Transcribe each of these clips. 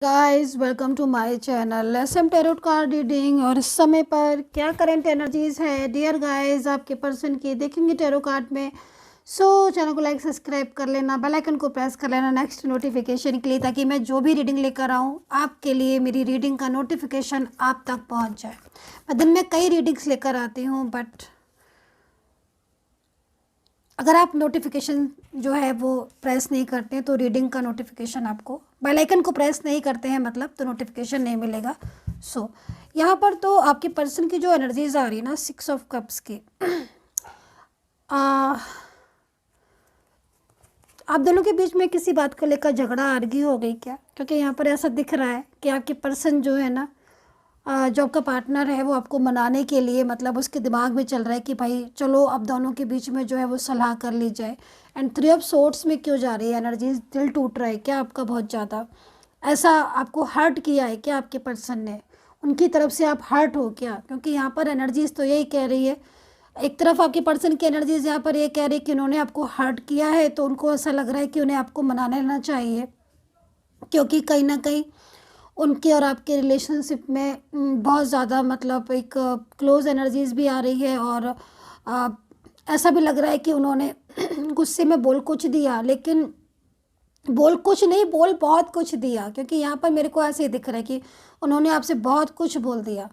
Guys welcome to my channel लेसम tarot card reading. और इस समय पर क्या करंट एनर्जीज है डियर गाइस आपके पर्सन की देखेंगे टैरो कार्ड में। चैनल को लाइक सब्सक्राइब कर लेना, बेल आइकन को प्रेस कर लेना नेक्स्ट नोटिफिकेशन के लिए, ताकि मैं जो भी रीडिंग लेकर आऊँ आपके लिए मेरी रीडिंग का नोटिफिकेशन आप तक पहुँच जाए। मैं दिन में कई रीडिंग्स लेकर आती हूँ, बट अगर आप नोटिफिकेशन जो है वो प्रेस नहीं करते हैं तो रीडिंग का नोटिफिकेशन आपको, बेल आइकन को प्रेस नहीं करते हैं मतलब, तो नोटिफिकेशन नहीं मिलेगा। यहाँ पर तो आपके पर्सन की जो एनर्जीज आ रही है ना, 6 ऑफ कप्स की, आप दोनों के बीच में किसी बात को लेकर झगड़ा आर्ग्यू हो गई क्या? क्योंकि यहाँ पर ऐसा दिख रहा है कि आपके पर्सन जो है ना, जो आपका पार्टनर है वो आपको मनाने के लिए, मतलब उसके दिमाग में चल रहा है कि भाई चलो अब दोनों के बीच में जो है वो सलाह कर ली जाए। एंड 3 ऑफ सोर्ड्स में क्यों जा रही है एनर्जी? दिल टूट रहा है क्या आपका बहुत ज़्यादा? ऐसा आपको हर्ट किया है क्या आपके पर्सन ने? उनकी तरफ से आप हर्ट हो क्या? क्योंकि यहाँ पर एनर्जीज तो यही कह रही है, एक तरफ आपके पर्सन की एनर्जीज यहाँ पर ये कह रही है कि उन्होंने आपको हर्ट किया है, तो उनको ऐसा लग रहा है कि उन्हें आपको मना लेना चाहिए, क्योंकि कहीं ना कहीं उनके और आपके रिलेशनशिप में बहुत ज़्यादा मतलब एक क्लोज एनर्जीज भी आ रही है। और ऐसा भी लग रहा है कि उन्होंने गुस्से में बोल कुछ दिया, लेकिन बोल कुछ नहीं, बोल बहुत कुछ दिया। क्योंकि यहाँ पर मेरे को ऐसे ही दिख रहा है कि उन्होंने आपसे बहुत कुछ बोल दिया,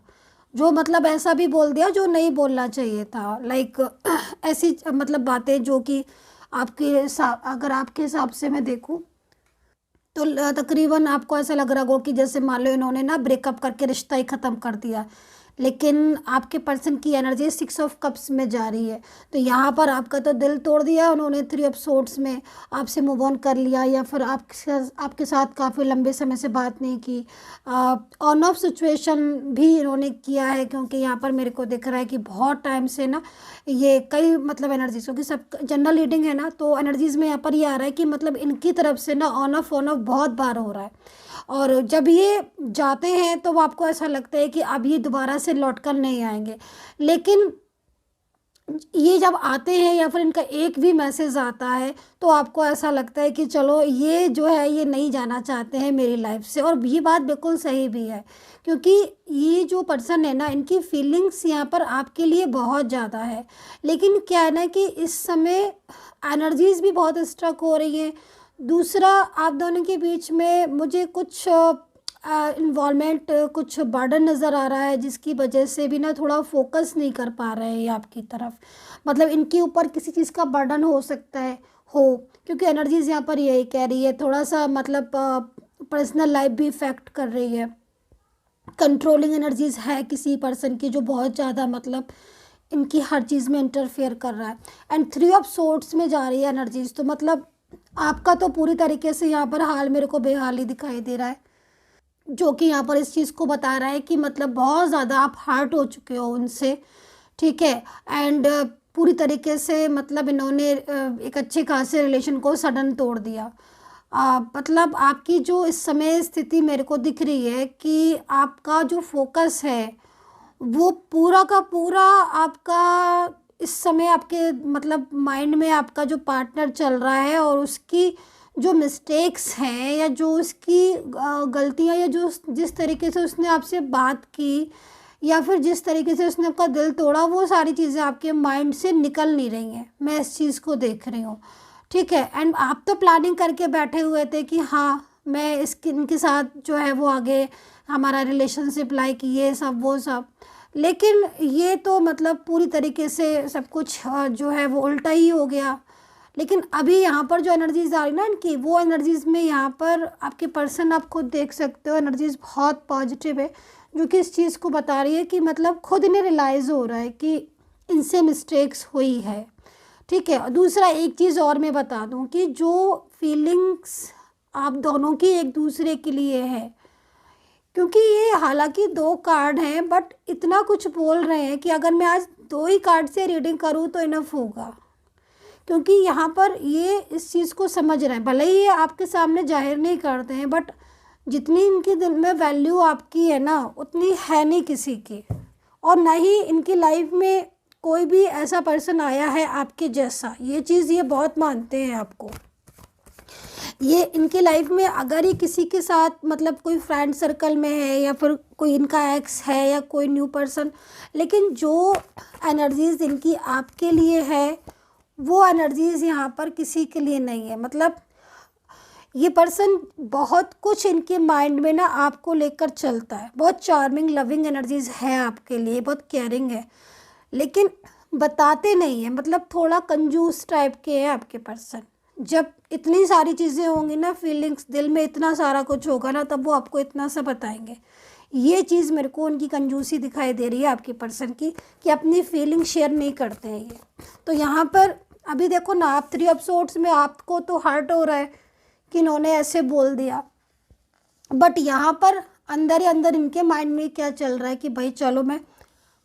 जो मतलब ऐसा भी बोल दिया जो नहीं बोलना चाहिए था। लाइक ऐसी मतलब बातें जो कि अगर आपके हिसाब से मैं देखूँ तो तकरीबन आपको ऐसा लग रहा होगा कि जैसे मान लो इन्होंने ना ब्रेकअप करके रिश्ता ही ख़त्म कर दिया, लेकिन आपके पर्सन की एनर्जी 6 ऑफ कप्स में जा रही है। तो यहाँ पर आपका तो दिल तोड़ दिया उन्होंने 3 ऑफ सोर्ड्स में, आपसे मूव ऑन कर लिया, या फिर आपके साथ काफ़ी लंबे समय से बात नहीं की। ऑन ऑफ सिचुएशन भी इन्होंने किया है, क्योंकि यहाँ पर मेरे को दिख रहा है कि बहुत टाइम से ना ये कई मतलब एनर्जीज, क्योंकि सब जनरल रीडिंग है ना, तो एनर्जीज में यहाँ पर ये आ रहा है कि मतलब इनकी तरफ से ना ऑन ऑफ बहुत बार हो रहा है। और जब ये जाते हैं तो वो आपको ऐसा लगता है कि अब ये दोबारा से लौट कर नहीं आएंगे, लेकिन ये जब आते हैं या फिर इनका एक भी मैसेज आता है तो आपको ऐसा लगता है कि चलो ये जो है ये नहीं जाना चाहते हैं मेरी लाइफ से। और ये बात बिल्कुल सही भी है, क्योंकि ये जो पर्सन है ना, इनकी फीलिंग्स यहाँ पर आपके लिए बहुत ज़्यादा है। लेकिन क्या है ना कि इस समय एनर्जीज भी बहुत स्ट्रक हो रही हैं। दूसरा, आप दोनों के बीच में मुझे कुछ इन्वॉल्वमेंट, कुछ बर्डन नज़र आ रहा है, जिसकी वजह से भी ना थोड़ा फोकस नहीं कर पा रहे हैं ये आपकी तरफ। मतलब इनके ऊपर किसी चीज़ का बर्डन हो सकता है, क्योंकि एनर्जीज यहाँ पर यही कह रही है, थोड़ा सा मतलब पर्सनल लाइफ भी इफ़ेक्ट कर रही है। कंट्रोलिंग एनर्जीज है किसी पर्सन की, जो बहुत ज़्यादा मतलब इनकी हर चीज़ में इंटरफेयर कर रहा है। एंड 3 ऑफ सोर्ड्स में जा रही है एनर्जीज, तो मतलब आपका तो पूरी तरीके से यहाँ पर हाल मेरे को बेहाल ही दिखाई दे रहा है, जो कि यहाँ पर इस चीज़ को बता रहा है कि मतलब बहुत ज़्यादा आप हर्ट हो चुके हो उनसे, ठीक है। एंड पूरी तरीके से मतलब इन्होंने एक अच्छे खासे रिलेशन को सडन तोड़ दिया। मतलब आपकी जो इस समय स्थिति मेरे को दिख रही है कि आपका जो फोकस है वो पूरा का पूरा आपका इस समय आपके मतलब माइंड में आपका जो पार्टनर चल रहा है, और उसकी जो मिस्टेक्स हैं या जो उसकी गलतियां, या जो जिस तरीके से उसने आपसे बात की, या फिर जिस तरीके से उसने आपका दिल तोड़ा, वो सारी चीज़ें आपके माइंड से निकल नहीं रही हैं। मैं इस चीज़ को देख रही हूँ, ठीक है। एंड आप तो प्लानिंग करके बैठे हुए थे कि हाँ मैं इनके साथ जो है वो आगे हमारा रिलेशनशिप, लाइक ये सब वो सब, लेकिन ये तो मतलब पूरी तरीके से सब कुछ जो है वो उल्टा ही हो गया। लेकिन अभी यहाँ पर जो एनर्जीज आ रही ना इनकी, वो एनर्जीज में यहाँ पर आपके पर्सन, आप खुद देख सकते हो, एनर्जीज बहुत पॉजिटिव है, जो कि इस चीज़ को बता रही है कि मतलब खुद इन्हें रियलाइज़ हो रहा है कि इनसे मिस्टेक्स हुई है, ठीक है। और दूसरा एक चीज़ और मैं बता दूं कि जो फीलिंग्स आप दोनों की एक दूसरे के लिए है, क्योंकि ये हालांकि 2 कार्ड हैं, बट इतना कुछ बोल रहे हैं कि अगर मैं आज 2 ही कार्ड से रीडिंग करूँ तो इनफ होगा। क्योंकि यहाँ पर ये इस चीज़ को समझ रहे हैं, भले ही ये आपके सामने जाहिर नहीं करते हैं, बट जितनी इनके दिल में वैल्यू आपकी है ना, उतनी है नहीं किसी की। और ना ही इनकी लाइफ में कोई भी ऐसा पर्सन आया है आपके जैसा, ये चीज़ ये बहुत मानते हैं आपको। ये इनकी लाइफ में अगर ये किसी के साथ मतलब कोई फ्रेंड सर्कल में है या फिर कोई इनका एक्स है या कोई न्यू पर्सन, लेकिन जो एनर्जीज़ इनकी आपके लिए है वो एनर्जीज़ यहाँ पर किसी के लिए नहीं है। मतलब ये पर्सन बहुत कुछ इनके माइंड में ना आपको लेकर चलता है, बहुत चार्मिंग लविंग एनर्जीज़ है आपके लिए, बहुत केयरिंग है, लेकिन बताते नहीं है। मतलब थोड़ा कंजूस टाइप के हैं आपके पर्सन। जब इतनी सारी चीज़ें होंगी ना, फीलिंग्स दिल में इतना सारा कुछ होगा ना, तब वो आपको इतना सा बताएंगे। ये चीज़ मेरे को उनकी कंजूसी दिखाई दे रही है आपके पर्सन की, कि अपनी फीलिंग शेयर नहीं करते हैं ये। तो यहाँ पर अभी देखो ना, आप 3 एपिसोड्स में आपको तो हर्ट हो रहा है कि इन्होंने ऐसे बोल दिया, बट यहाँ पर अंदर ही अंदर इनके माइंड में क्या चल रहा है कि भाई चलो मैं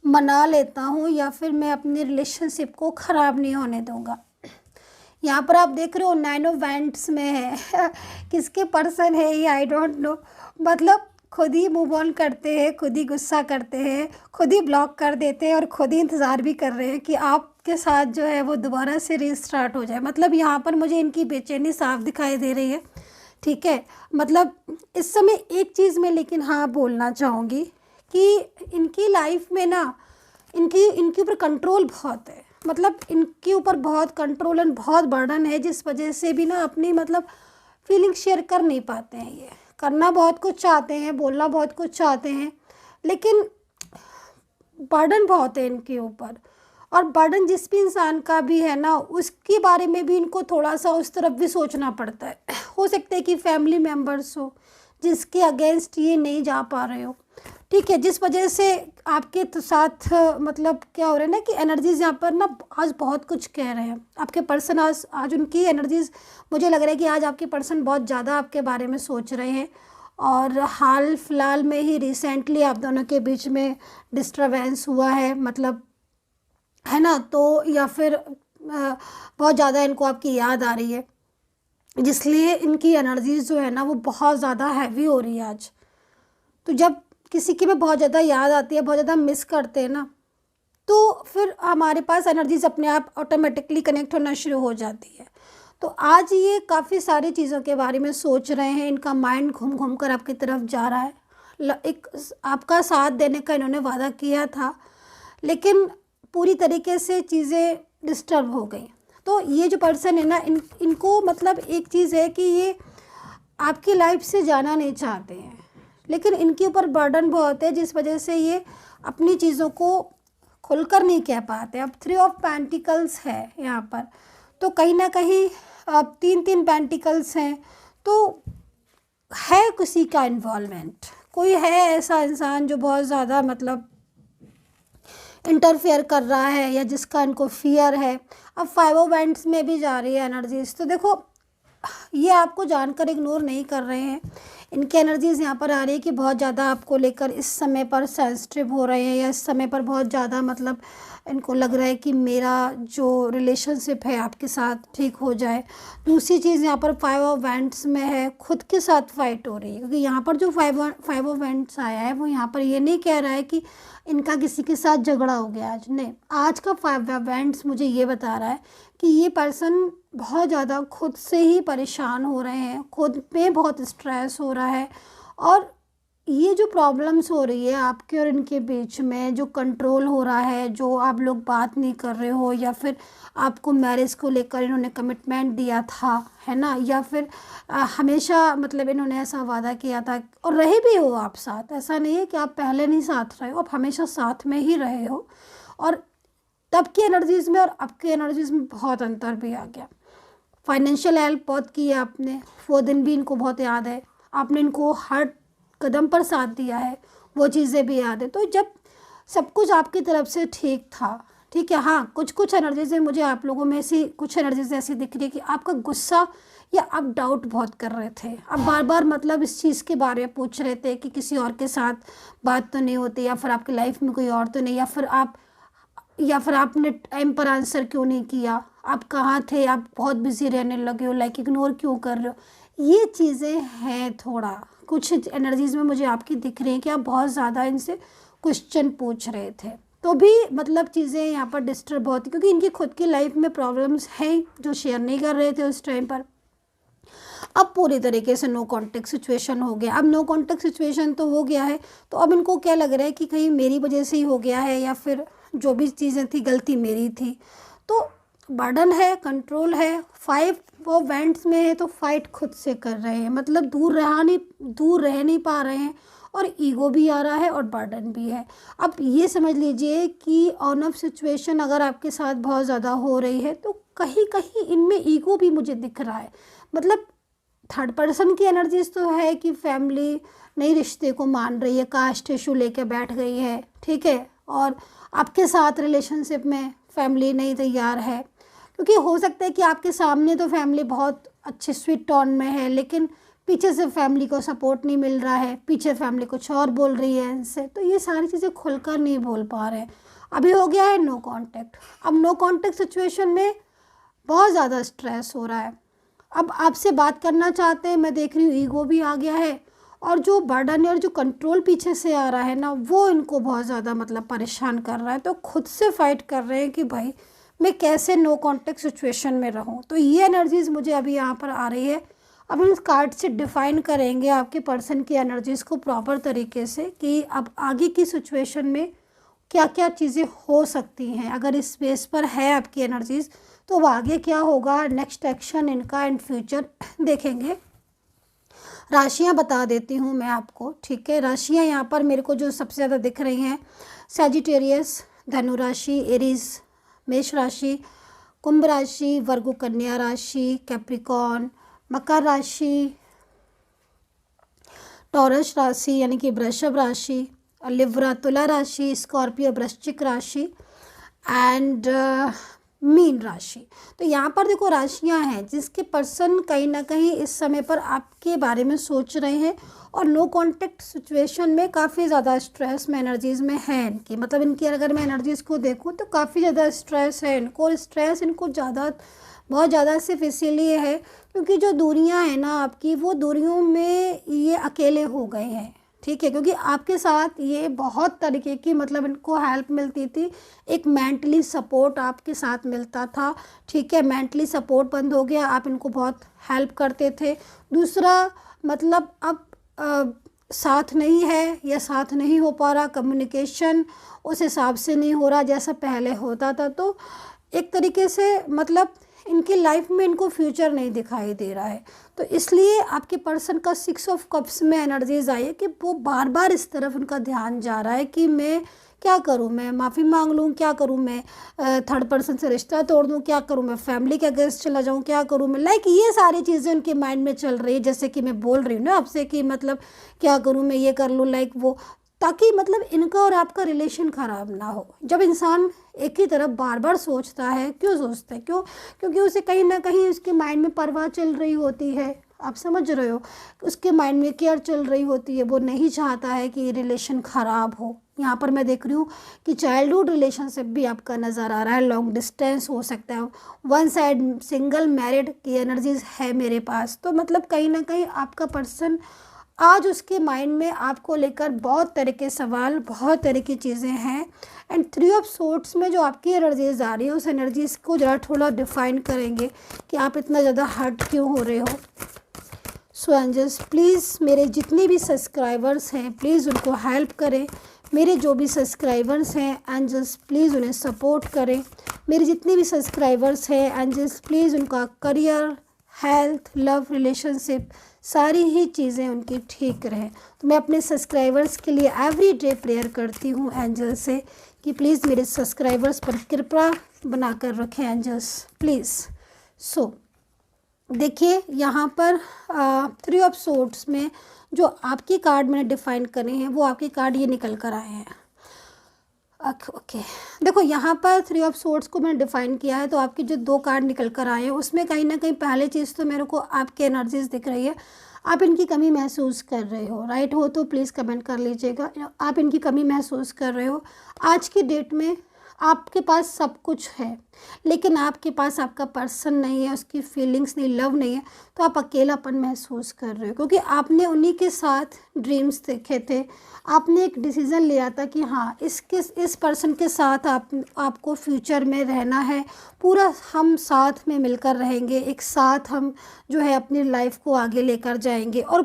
मना लेता हूँ या फिर मैं अपनी रिलेशनशिप को ख़राब नहीं होने दूँगा। यहाँ पर आप देख रहे हो 9 ऑफ वैंड्स में है किसके पर्सन है ये आई डोंट नो। मतलब खुद ही मूव ऑन करते हैं, खुद ही गुस्सा करते हैं, खुद ही ब्लॉक कर देते हैं और खुद ही इंतज़ार भी कर रहे हैं कि आपके साथ जो है वो दोबारा से रीस्टार्ट हो जाए। मतलब यहाँ पर मुझे इनकी बेचैनी साफ दिखाई दे रही है, ठीक है। मतलब इस समय एक चीज़ मैं लेकिन हाँ बोलना चाहूँगी कि इनकी लाइफ में ना इनके ऊपर कंट्रोल बहुत है। मतलब इनके ऊपर बहुत कंट्रोल एंड बहुत बर्डन है, जिस वजह से भी ना अपनी मतलब फीलिंग शेयर कर नहीं पाते हैं। ये करना बहुत कुछ चाहते हैं, बोलना बहुत कुछ चाहते हैं, लेकिन बर्डन बहुत है इनके ऊपर। और बर्डन जिस भी इंसान का भी है ना, उसके बारे में भी इनको थोड़ा सा उस तरफ भी सोचना पड़ता है। हो सकता है कि फैमिली मेम्बर्स हो जिसके अगेंस्ट ये नहीं जा पा रहे हो, ठीक है, जिस वजह से आपके साथ मतलब क्या हो रहा है ना कि एनर्जीज़ यहाँ पर ना आज बहुत कुछ कह रहे हैं आपके पर्सन। आज उनकी एनर्जीज़ मुझे लग रहा है कि आज आपके पर्सन बहुत ज़्यादा आपके बारे में सोच रहे हैं। और हाल फिलहाल में ही रिसेंटली आप दोनों के बीच में डिस्टर्बेंस हुआ है, मतलब है ना, तो या फिर बहुत ज़्यादा इनको आपकी याद आ रही है, जिसलिए इनकी एनर्जीज़ जो है ना वो बहुत ज़्यादा हैवी हो रही है आज। तो जब किसी की भी बहुत ज़्यादा याद आती है, बहुत ज़्यादा मिस करते हैं ना, तो फिर हमारे पास एनर्जीज अपने आप ऑटोमेटिकली कनेक्ट होना शुरू हो जाती है। तो आज ये काफ़ी सारी चीज़ों के बारे में सोच रहे हैं, इनका माइंड घूम घूम कर आपकी तरफ जा रहा है। एक आपका साथ देने का इन्होंने वादा किया था, लेकिन पूरी तरीके से चीज़ें डिस्टर्ब हो गई। तो ये जो पर्सन है ना, इनको मतलब एक चीज़ है कि ये आपकी लाइफ से जाना नहीं चाहते हैं, लेकिन इनके ऊपर बर्डन बहुत है, जिस वजह से ये अपनी चीज़ों को खुलकर नहीं कह पाते। अब 3 ऑफ पेंटिकल्स है यहाँ पर, तो कहीं ना कहीं अब 3 पेंटिकल्स हैं, तो है किसी का इन्वॉल्वमेंट, कोई है ऐसा इंसान जो बहुत ज़्यादा मतलब इंटरफेयर कर रहा है या जिसका इनको फियर है। अब 5 ऑफ वैंड्स में भी जा रही है एनर्जीज, तो देखो ये आपको जानकर इग्नोर नहीं कर रहे हैं। इनकी एनर्जीज़ यहाँ पर आ रही है कि बहुत ज़्यादा आपको लेकर इस समय पर सेंसिटिव हो रहे हैं, या इस समय पर बहुत ज़्यादा मतलब इनको लग रहा है कि मेरा जो रिलेशनशिप है आपके साथ ठीक हो जाए। दूसरी चीज़ यहाँ पर 5 ऑफ वैंड्स में है, खुद के साथ फाइट हो रही है, क्योंकि यहाँ पर जो 5 ऑफ वैंड्स आया है वो यहाँ पर ये नहीं कह रहा है कि इनका किसी के साथ झगड़ा हो गया आज, नहीं। आज का 5 ऑफ वैंड्स मुझे ये बता रहा है कि ये पर्सन बहुत ज़्यादा खुद से ही परेशान हो रहे हैं, खुद पे बहुत स्ट्रेस हो रहा है, और ये जो प्रॉब्लम्स हो रही है आपके और इनके बीच में, जो कंट्रोल हो रहा है, जो आप लोग बात नहीं कर रहे हो, या फिर आपको मैरिज को लेकर इन्होंने कमिटमेंट दिया था, है ना, या फिर हमेशा मतलब इन्होंने ऐसा वादा किया था और रहे भी हो आप साथ। ऐसा नहीं है कि आप पहले नहीं साथ रहे हो, आप हमेशा साथ में ही रहे हो, और तब की एनर्जीज़ में और अब की एनर्जीज़ में बहुत अंतर भी आ गया। फाइनेंशियल हेल्प बहुत की है आपने, वो दिन भी इनको बहुत याद है, आपने इनको हर कदम पर साथ दिया है, वो चीज़ें भी याद है। तो जब सब कुछ आपकी तरफ से ठीक था, ठीक है, हाँ कुछ कुछ एनर्जीज़ मुझे आप लोगों में ऐसी कुछ एनर्जीज़ ऐसी दिख रही है कि आपका गुस्सा या आप डाउट बहुत कर रहे थे, आप बार बार मतलब इस चीज़ के बारे में पूछ रहे थे कि किसी और के साथ बात तो नहीं होती, या फिर आपकी लाइफ में कोई और तो नहीं, या फिर आपने टाइम पर आंसर क्यों नहीं किया, आप कहाँ थे, आप बहुत बिजी रहने लगे हो, लाइक इग्नोर क्यों कर रहे हो। ये चीज़ें हैं, थोड़ा कुछ एनर्जीज़ में मुझे आपकी दिख रही हैं कि आप बहुत ज़्यादा इनसे क्वेश्चन पूछ रहे थे, तो भी मतलब चीज़ें यहाँ पर डिस्टर्ब होती, क्योंकि इनकी खुद की लाइफ में प्रॉब्लम्स हैं जो शेयर नहीं कर रहे थे उस टाइम पर। अब पूरी तरीके से नो कांटेक्ट सिचुएशन हो गया। अब नो कांटेक्ट सिचुएशन तो हो गया है, तो अब इनको क्या लग रहा है कि कहीं मेरी वजह से ही हो गया है, या फिर जो भी चीज़ें थी गलती मेरी थी। तो बर्डन है, कंट्रोल है, 5 वो वेंट्स में है, तो फाइट खुद से कर रहे हैं, मतलब दूर रह नहीं पा रहे हैं, और ईगो भी आ रहा है और बर्डन भी है। अब ये समझ लीजिए कि ऑन ऑफ सिचुएशन अगर आपके साथ बहुत ज़्यादा हो रही है, तो कहीं कहीं इनमें ईगो भी मुझे दिख रहा है। मतलब थर्ड पर्सन की एनर्जीज तो है कि फैमिली नई रिश्ते को मान रही है, कास्ट इशू लेके बैठ गई है, ठीक है, और आपके साथ रिलेशनशिप में फैमिली नहीं तैयार है, क्योंकि हो सकता है कि आपके सामने तो फैमिली बहुत अच्छे स्वीट टोन में है, लेकिन पीछे से फैमिली को सपोर्ट नहीं मिल रहा है, पीछे फैमिली कुछ और बोल रही है इनसे, तो ये सारी चीज़ें खुलकर नहीं बोल पा रहे हैं। अभी हो गया है नो कांटेक्ट। अब नो कांटेक्ट सिचुएशन में बहुत ज़्यादा स्ट्रेस हो रहा है। अब आपसे बात करना चाहते हैं, मैं देख रही हूँ ईगो भी आ गया है, और जो बर्डन है और जो कंट्रोल पीछे से आ रहा है ना, वो इनको बहुत ज़्यादा मतलब परेशान कर रहा है। तो खुद से फाइट कर रहे हैं कि भाई मैं कैसे नो कांटेक्ट सिचुएशन में रहूं। तो ये एनर्जीज मुझे अभी यहाँ पर आ रही है। अब हम इस कार्ड से डिफाइन करेंगे आपके पर्सन की एनर्जीज को प्रॉपर तरीके से, कि अब आगे की सिचुएशन में क्या क्या चीज़ें हो सकती हैं। अगर इस बेस पर है आपकी एनर्जीज, तो अब आगे क्या होगा, नेक्स्ट एक्शन इनका एंड फ्यूचर देखेंगे। राशियां बता देती हूँ मैं आपको, ठीक है। राशियां यहाँ पर मेरे को जो सबसे ज़्यादा दिख रही हैं, सैजिटेरियस धनु राशि, एरीज मेष राशि, कुंभ राशि, वर्गो कन्या राशि, कैप्रिकॉन मकर राशि, टॉरस राशि यानी कि वृषभ राशि, लिब्रा तुला राशि, स्कॉर्पियो वृश्चिक राशि एंड मीन राशि। तो यहाँ पर देखो राशियाँ हैं जिसके पर्सन कहीं ना कहीं इस समय पर आपके बारे में सोच रहे हैं, और नो कांटेक्ट सिचुएशन में काफ़ी ज़्यादा स्ट्रेस में एनर्जीज़ में है इनकी। मतलब इनकी अगर मैं एनर्जीज़ को देखूँ तो काफ़ी ज़्यादा स्ट्रेस है इनको, और स्ट्रेस इनको बहुत ज़्यादा सिर्फ इसीलिए है क्योंकि जो दूरियां हैं ना आपकी, वो दूरियों में ये अकेले हो गए हैं, ठीक है। क्योंकि आपके साथ ये बहुत तरीके की मतलब इनको हेल्प मिलती थी, एक मेंटली सपोर्ट आपके साथ मिलता था, ठीक है। मेंटली सपोर्ट बंद हो गया, आप इनको बहुत हेल्प करते थे। दूसरा मतलब अब साथ नहीं है या साथ नहीं हो पा रहा, कम्युनिकेशन उस हिसाब से नहीं हो रहा जैसा पहले होता था। तो एक तरीके से मतलब इनकी लाइफ में इनको फ्यूचर नहीं दिखाई दे रहा है। तो इसलिए आपके पर्सन का 6 ऑफ कप्स में एनर्जीज आई है कि वो बार बार इस तरफ उनका ध्यान जा रहा है कि मैं क्या करूं, मैं माफ़ी मांग लूं, क्या करूं, मैं थर्ड पर्सन से रिश्ता तोड़ दूं, क्या करूं, मैं फैमिली के अगेंस्ट चला जाऊं, क्या करूं मैं, लाइक ये सारी चीज़ें उनके माइंड में चल रही है। जैसे कि मैं बोल रही हूँ ना आपसे कि मतलब क्या करूं मैं, ये कर लूँ, लाइक वो, ताकि मतलब इनका और आपका रिलेशन ख़राब ना हो। जब इंसान एक ही तरफ बार बार सोचता है, क्यों सोचता है, क्योंकि उसे कहीं ना कहीं उसके माइंड में परवाह चल रही होती है, आप समझ रहे हो, उसके माइंड में केयर चल रही होती है, वो नहीं चाहता है कि ये रिलेशन ख़राब हो। यहाँ पर मैं देख रही हूँ कि चाइल्डहुड रिलेशनशिप भी आपका नज़र आ रहा है, लॉन्ग डिस्टेंस हो सकता है, वन साइड सिंगल मैरिड की एनर्जीज है मेरे पास। तो मतलब कहीं ना कहीं आपका पर्सन आज उसके माइंड में आपको लेकर बहुत तरह के सवाल, बहुत तरह की चीज़ें हैं। एंड 3 ऑफ सोर्ट्स में जो आपकी एनर्जीज आ रही है, उस एनर्जीज को ज़रा थोड़ा डिफाइन करेंगे कि आप इतना ज़्यादा हर्ट क्यों हो रहे हो। सो एंजल्स प्लीज़ मेरे जितने भी सब्सक्राइबर्स हैं प्लीज़ उनको हेल्प करें। मेरे जो भी सब्सक्राइबर्स हैं एंजल्स प्लीज़ उन्हें सपोर्ट करें। मेरे जितने भी सब्सक्राइबर्स हैं एंजल्स प्लीज़ उनका करियर, हेल्थ, लव, रिलेशनशिप सारी ही चीज़ें उनकी ठीक रहें। तो मैं अपने सब्सक्राइबर्स के लिए एवरी डे प्रेयर करती हूँ एंजल से कि प्लीज़ मेरे सब्सक्राइबर्स पर कृपा बनाकर रखें एंजल्स प्लीज़। सो देखिए यहाँ पर 3 ऑफ सोर्ट्स में जो आपकी कार्ड मैंने डिफाइन करे हैं, वो आपके कार्ड ये निकल कर आए हैं। ओके देखो यहाँ पर 3 ऑफ सोर्ट्स को मैंने डिफाइन किया है, तो आपके जो 2 कार्ड निकल कर आए हैं उसमें कहीं ना कहीं पहले चीज़ तो मेरे को आपके एनर्जीज दिख रही है, आप इनकी कमी महसूस कर रहे हो, राइट हो तो प्लीज़ कमेंट कर लीजिएगा। आप इनकी कमी महसूस कर रहे हो। आज की डेट में आपके पास सब कुछ है, लेकिन आपके पास आपका पर्सन नहीं है, उसकी फीलिंग्स नहीं, लव नहीं है, तो आप अकेलापन महसूस कर रहे हो, क्योंकि आपने उन्हीं के साथ ड्रीम्स देखे थे। आपने एक डिसीज़न लिया था कि हाँ, इस पर्सन के साथ आपको फ्यूचर में रहना है, पूरा हम साथ में मिलकर रहेंगे, एक साथ हम जो है अपनी लाइफ को आगे लेकर जाएंगे। और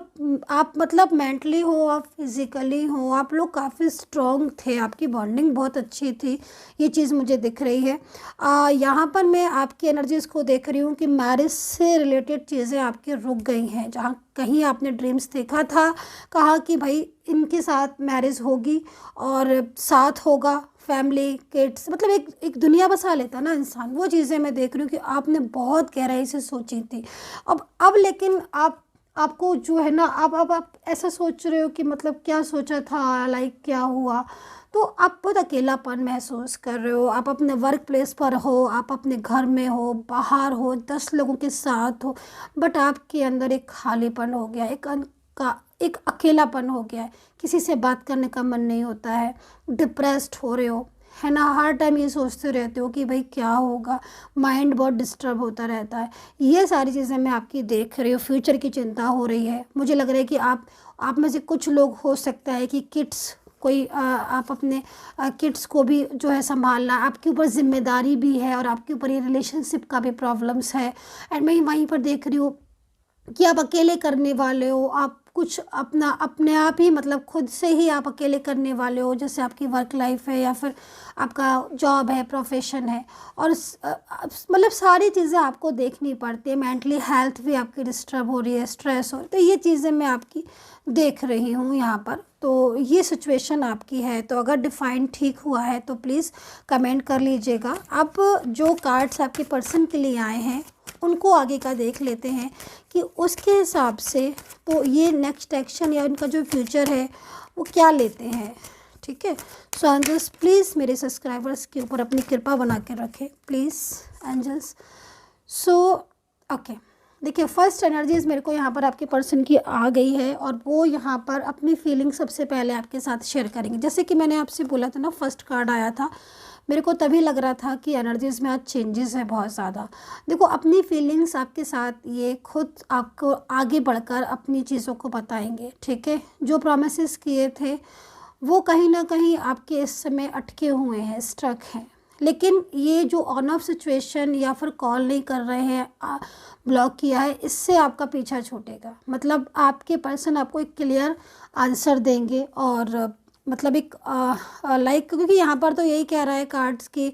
आप मतलब मेंटली हो, आप फिज़िकली हो, आप लोग काफ़ी स्ट्रॉन्ग थे, आपकी बॉन्डिंग बहुत अच्छी थी, ये चीज़ मुझे दिख रही है। यहाँ पर मैं आपकी एनर्जीज़ को देख रही हूँ कि मैरिज से रिलेटेड चीज़ें आपकी रुक गई हैं। जहाँ कहीं आपने ड्रीम्स देखा था, कहा कि भाई इनके साथ मैरिज होगी और साथ होगा, फैमिली, किड्स, मतलब एक दुनिया बसा लेता ना इंसान, वो चीज़ें मैं देख रही हूँ कि आपने बहुत गहराई से सोची थी। अब लेकिन आपको जो है ना, आप ऐसा सोच रहे हो कि मतलब क्या सोचा था, लाइक क्या हुआ, तो आप बहुत अकेलापन महसूस कर रहे हो। आप अपने वर्क प्लेस पर हो, आप अपने घर में हो, बाहर हो, 10 लोगों के साथ हो, बट आपके अंदर एक खालीपन हो गया, एक अकेलापन हो गया है, किसी से बात करने का मन नहीं होता है, डिप्रेस्ड हो रहे हो, है ना, हर टाइम ये सोचते रहते हो कि भाई क्या होगा, माइंड बहुत डिस्टर्ब होता रहता है। ये सारी चीज़ें मैं आपकी देख रही हूँ, फ्यूचर की चिंता हो रही है। मुझे लग रहा है कि आप में से कुछ लोग, हो सकता है कि किड्स, कोई आप अपने किड्स को भी जो है संभालना, आपके ऊपर जिम्मेदारी भी है, और आपके ऊपर ये रिलेशनशिप का भी प्रॉब्लम्स है। एंड मैं वहीं पर देख रही हूँ कि आप अकेले करने वाले हो, आप कुछ अपने आप ही, मतलब खुद से ही आप अकेले करने वाले हो, जैसे आपकी वर्क लाइफ है या फिर आपका जॉब है, प्रोफेशन है, और मतलब सारी चीज़ें आपको देखनी पड़ती है। मेंटली हेल्थ भी आपकी डिस्टर्ब हो रही है, स्ट्रेस हो रही है, तो ये चीज़ें मैं आपकी देख रही हूँ यहाँ पर। तो ये सिचुएशन आपकी है, तो अगर डिफाइन ठीक हुआ है तो प्लीज़ कमेंट कर लीजिएगा। अब जो कार्ड्स आपके पर्सन के लिए आए हैं उनको आगे का देख लेते हैं कि उसके हिसाब से तो ये नेक्स्ट एक्शन या उनका जो फ्यूचर है वो क्या लेते हैं। ठीक है, सो एंजल्स प्लीज़ मेरे सब्सक्राइबर्स के ऊपर अपनी कृपा बना के रखें, प्लीज़ एंजल्स। सो ओके, देखिए फर्स्ट एनर्जीज मेरे को यहाँ पर आपके पर्सन की आ गई है, और वो यहाँ पर अपनी फीलिंग सबसे पहले आपके साथ शेयर करेंगे। जैसे कि मैंने आपसे बोला था ना, फर्स्ट कार्ड आया था, मेरे को तभी लग रहा था कि एनर्जीज़ में आज चेंजेस है बहुत ज़्यादा। देखो अपनी फीलिंग्स आपके साथ ये खुद आपको आगे बढ़कर अपनी चीज़ों को बताएंगे। ठीक है, जो प्रॉमिसेस किए थे वो कहीं ना कहीं आपके इस समय अटके हुए हैं, स्ट्रक हैं, लेकिन ये जो ऑन ऑफ सिचुएशन या फिर कॉल नहीं कर रहे हैं, ब्लॉक किया है, इससे आपका पीछा छूटेगा। मतलब आपके पर्सन आपको एक क्लियर आंसर देंगे, और मतलब एक लाइक, क्योंकि यहाँ पर तो यही कह रहा है कार्ड्स की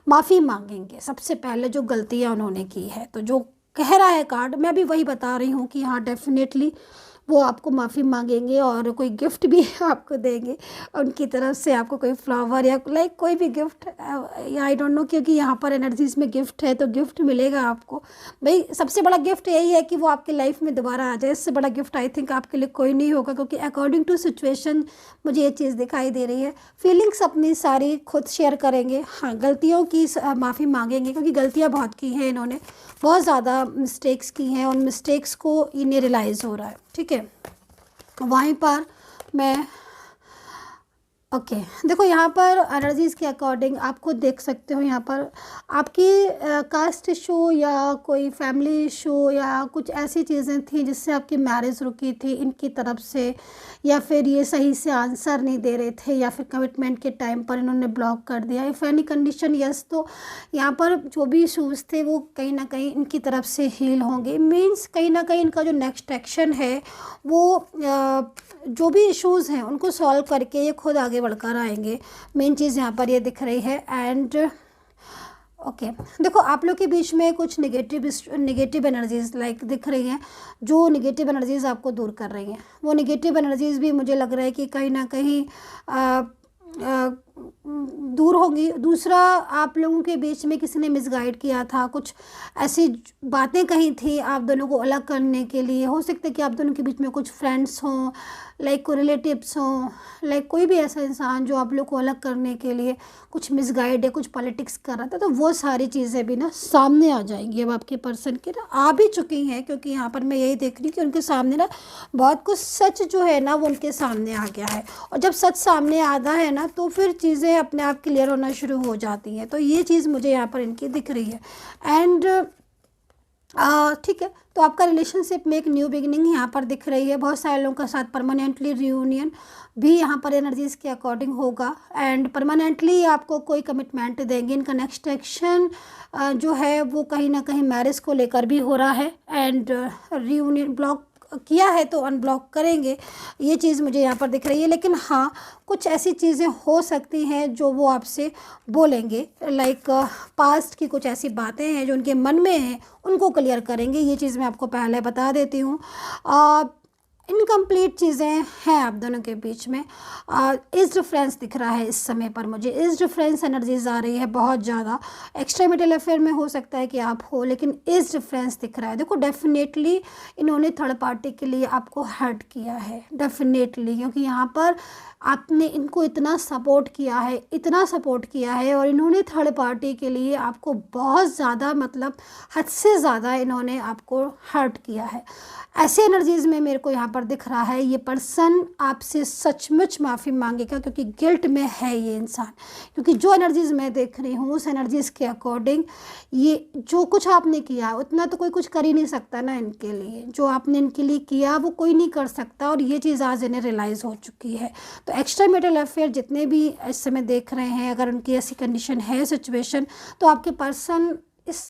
माफ़ी मांगेंगे सबसे पहले जो गलतियाँ उन्होंने की है। तो जो कह रहा है कार्ड, मैं भी वही बता रही हूँ कि हाँ डेफिनेटली वो आपको माफ़ी मांगेंगे और कोई गिफ्ट भी आपको देंगे उनकी तरफ से, आपको कोई फ्लावर या लाइक कोई भी गिफ्ट, या आई डोंट नो, क्योंकि यहाँ पर एनर्जीज में गिफ्ट है तो गिफ्ट मिलेगा आपको। भाई सबसे बड़ा गिफ्ट यही है कि वो आपकी लाइफ में दोबारा आ जाए, इससे बड़ा गिफ्ट आई थिंक आपके लिए कोई नहीं होगा, क्योंकि अकॉर्डिंग टू सिचुएशन मुझे ये चीज़ दिखाई दे रही है। फीलिंग्स अपनी सारी खुद शेयर करेंगे, हाँ गलतियों की माफ़ी मांगेंगे, क्योंकि गलतियाँ बहुत की हैं इन्होंने, बहुत ज़्यादा मिस्टेक्स की हैं, उन मिस्टेक्स को इन्हें रियलाइज़ हो रहा है। ठीक है, वहीं पर मैं देखो यहाँ पर एनर्जीज़ के अकॉर्डिंग आप खुद देख सकते हो, यहाँ पर आपकी कास्ट इशू या कोई फैमिली इशू या कुछ ऐसी चीज़ें थी जिससे आपकी मैरिज रुकी थी इनकी तरफ से, या फिर ये सही से आंसर नहीं दे रहे थे, या फिर कमिटमेंट के टाइम पर इन्होंने ब्लॉक कर दिया, इफ़ एनी कंडीशन यस, तो यहाँ पर जो भी इशूज़ थे वो कहीं ना कहीं इनकी तरफ से हील होंगे। मीन्स कहीं ना कहीं इनका जो नेक्स्ट एक्शन है वो जो भी इश्यूज़ हैं उनको सॉल्व करके ये खुद आगे बढ़कर आएंगे। मेन चीज़ यहाँ पर ये दिख रही है। एंड देखो आप लोग के बीच में कुछ नेगेटिव एनर्जीज़ लाइक दिख रही हैं, जो नेगेटिव एनर्जीज़ आपको दूर कर रही हैं। वो नेगेटिव एनर्जीज़ भी मुझे लग रहा है कि कहीं ना कहीं दूर होंगी। दूसरा, आप लोगों के बीच में किसी ने मिसगाइड किया था, कुछ ऐसी बातें कही थी आप दोनों को अलग करने के लिए। हो सकता है कि आप दोनों के बीच में कुछ फ्रेंड्स हों, लाइक कोई रिलेटिव्स हों, लाइक कोई भी ऐसा इंसान जो आप लोग को अलग करने के लिए कुछ मिसगाइड या कुछ पॉलिटिक्स कर रहा था। तो वो सारी चीज़ें भी ना सामने आ जाएंगी, अब आपके पर्सन के ना आ भी चुकी हैं, क्योंकि यहाँ पर मैं यही देख रही हूँ कि उनके सामने ना बहुत कुछ सच जो है ना वो उनके सामने आ गया है। और जब सच सामने आता है ना तो फिर चीज़ें अपने आप क्लियर होना शुरू हो जाती हैं। तो ये चीज़ मुझे यहाँ पर इनकी दिख रही है। एंड ठीक है, तो आपका रिलेशनशिप में एक न्यू बिगिनिंग यहाँ पर दिख रही है। बहुत सारे लोगों के साथ परमानेंटली रियूनियन भी यहाँ पर एनर्जीज़ के अकॉर्डिंग होगा। एंड परमानेंटली आपको कोई कमिटमेंट देंगे। इनका नेक्स्ट एक्शन जो है वो कहीं ना कहीं मैरिज को लेकर भी हो रहा है। एंड रियूनियन ब्लॉक किया है तो अनब्लॉक करेंगे, ये चीज़ मुझे यहाँ पर दिख रही है। लेकिन हाँ, कुछ ऐसी चीज़ें हो सकती हैं जो वो आपसे बोलेंगे, लाइक पास्ट की कुछ ऐसी बातें हैं जो उनके मन में हैं, उनको क्लियर करेंगे। ये चीज़ मैं आपको पहले बता देती हूँ। इनकम्प्लीट चीज़ें हैं आप दोनों के बीच में। इस डिफरेंस दिख रहा है इस समय पर मुझे, इस डिफरेंस एनर्जीज आ रही है बहुत ज़्यादा। एक्स्ट्रा मैरिटल अफेयर में हो सकता है कि आप हो, लेकिन इस डिफरेंस दिख रहा है। देखो, डेफिनेटली इन्होंने थर्ड पार्टी के लिए आपको हर्ट किया है, डेफिनेटली, क्योंकि यहाँ पर आपने इनको इतना सपोर्ट किया है, इतना सपोर्ट किया है, और इन्होंने थर्ड पार्टी के लिए आपको बहुत ज़्यादा, मतलब हद से ज़्यादा इन्होंने आपको हर्ट किया है। ऐसे एनर्जीज़ में मेरे को यहाँ पर दिख रहा है ये पर्सन आपसे सचमुच माफ़ी मांगेगा, क्योंकि गिल्ट में है ये इंसान। क्योंकि जो एनर्जीज़ मैं देख रही हूँ उस एनर्जीज़ के अकॉर्डिंग ये जो कुछ आपने किया उतना तो कोई कुछ कर ही नहीं सकता ना इनके लिए। जो आपने इनके लिए किया वो कोई नहीं कर सकता, और ये चीज़ आज इन्हें रियलाइज़ हो चुकी है। तो एक्स्ट्रा मैरिटल अफेयर जितने भी इस समय देख रहे हैं, अगर उनकी ऐसी कंडीशन है, सिचुएशन, तो आपके पर्सन इस